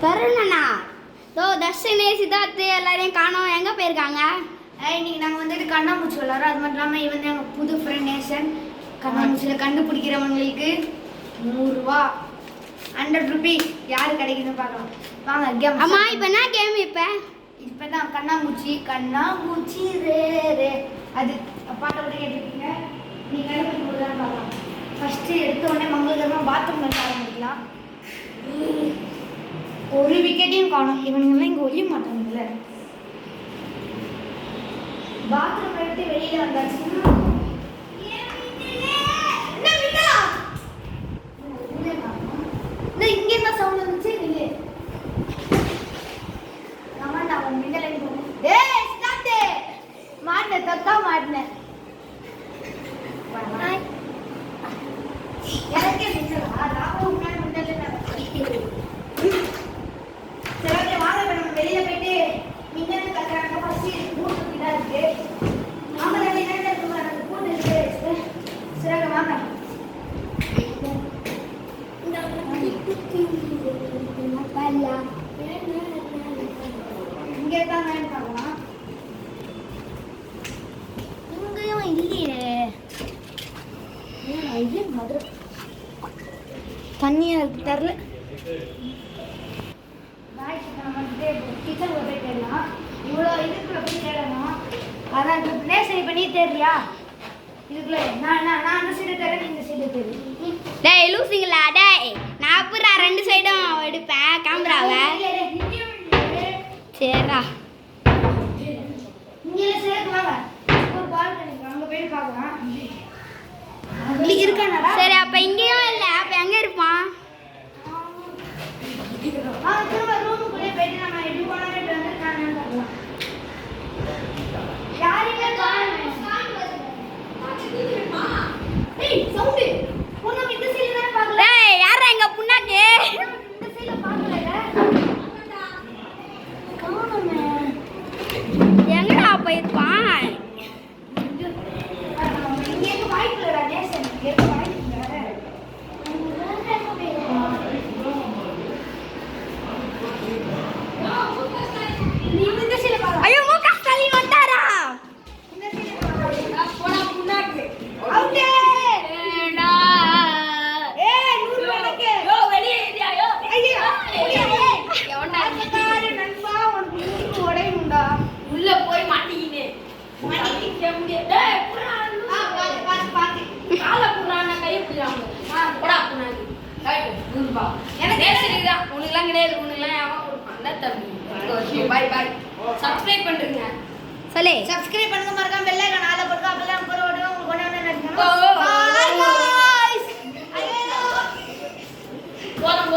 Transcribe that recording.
கருணனா தர்ஷினி சித்தார்த்து எல்லாரையும் காணோம். எங்கே போயிருக்காங்க? இன்னைக்கு நாங்கள் வந்துட்டு கண்ணாமூச்சி விளாட்றோம். அது மட்டும் இல்லாமல் இவன் எங்கள் புது ஃப்ரெண்ட் நேசன். கண்ணாமூச்சியில் கண்டுபிடிக்கிறவங்களுக்கு 100 ரூபா 100 ருபீஸ் யார் கிடைக்குதுன்னு பார்க்கலாம். வாங்க கேம். அம்மா இப்போ என்ன கேம்? இப்போ தான் கண்ணாமூச்சி ரே ரே அது பாட்டை விட்டு கேட்டுருக்கீங்க. நீங்கள் கண்டுபிடிக்க முடியாதுன்னு பார்க்கலாம். ஃபஸ்ட்டு எடுத்த உடனே மங்களகரமாக பாத்ரூம் எடுத்து ஆரம்பிக்கலாம். ஒரு விக்கெட்டையும் காணும். இவனுங்கெல்லாம் இங்கே ஒழிய மாட்டானுங்களே. பாத்ரூம் எடுத்து வெளியில் வந்தாச்சுன்னா இங்கே என்ன சவுண்ட் வந்துச்சு? இல்லை அவன் மின்னல் மாட்டினேன், தக்கா மாட்டினேன். எனக்கே மின்னலா? ராவும் சரி, வாங்க நம்ம வெளியில போயிட்டு மின்னல் கத்துறாங்க. ஃபர்ஸ்ட் பூட்டு தான் இருக்கு. ஆமா, என்ன இருக்கு? அந்த பூட்டு இருக்கு. சரி வாங்க. இங்கே தான் பார்க்கலாம். இங்கேயும் இல்லையே. இது மதுரை தண்ணியாக தரல. நம்ம வந்துட்டு கிச்சன் போய் தேடலாம். இவ்வளோ இதுக்குள்ள போய் தேடணும். அதான் நேசன் இப்போ நீ தேடுறியா? இதுக்குள்ள நான் அந்த சைடு தேடுறேன், இந்த சைடு தேடு. டேய் லூசிங்களா? டேய் நான் அப்புறம் 2 சைடும் எடுப்பேன் கேமராவை. சரிடா, இங்கே சேர்க்குவாங்க. ஒரு பால் கிடைக்கும், அங்கே போய் பார்க்கலாம். இருக்கானடா? சரி, அப்போ இங்கேயும் இல்லை. அப்போ எங்கே இருப்பான்? திரும்ப ரூமுக்குள்ளே போயிட்டு நம்ம எப்படி போனாலும் இப்படி வந்து காணான்னு பார்க்கலாம். யாரையுமே காணோம். சவுண்டு பொண்ணு இந்த சைடு தானே பார்க்கல. டேய் யாரா எங்க புண்ணாக்கு? இந்த சைடுல பார்க்கல. காணோமே. எங்கடா போயிருப்பான்? இங்கே இருக்க வாய்ப்பு இல்லடா நேசன். இங்கே இருக்க வாய்ப்பு இல்லை. நீ இந்த சைடுல பாரு. ஐயோ முக ஸ்டாலின் வந்தாரா? இந்த சைடுல பாரு. போடா புண்ணாக்கு. அவுட்டே. ஏடா ஏய் 100 ரூபாய்க்கு. யோ வெளிய ஏறியா? யோ ஐயா எவன்டா பாரு நண்பா, உனக்கு மூக்கு உடையும்டா. உள்ள போய் மாட்டிக்கினே மாட்டிக்கிட்டே முடியாது. டேய் புறா பாத்து கால புறா நான் கைய புடிறாங்க. போடா புண்ணாக்கு. ரைட் 100 ரூபாய். எனக்கு நேசரிதா. உனக்குலாம் கிடையாது. உனக்குலாம் யாவன் ஒரு பண்ண தம்பி. By by. சப்ஸ்கிரைப் பண்ணுங்க. சொல்லு. சப்ஸ்கிரைப் பண்ணுங்க, மறக்காம பெல் ஐகான் ஆல போடுங்க. அப்பதான் போற உடனே உங்களுக்கு உடனே நோட்டிஃபிகேஷன்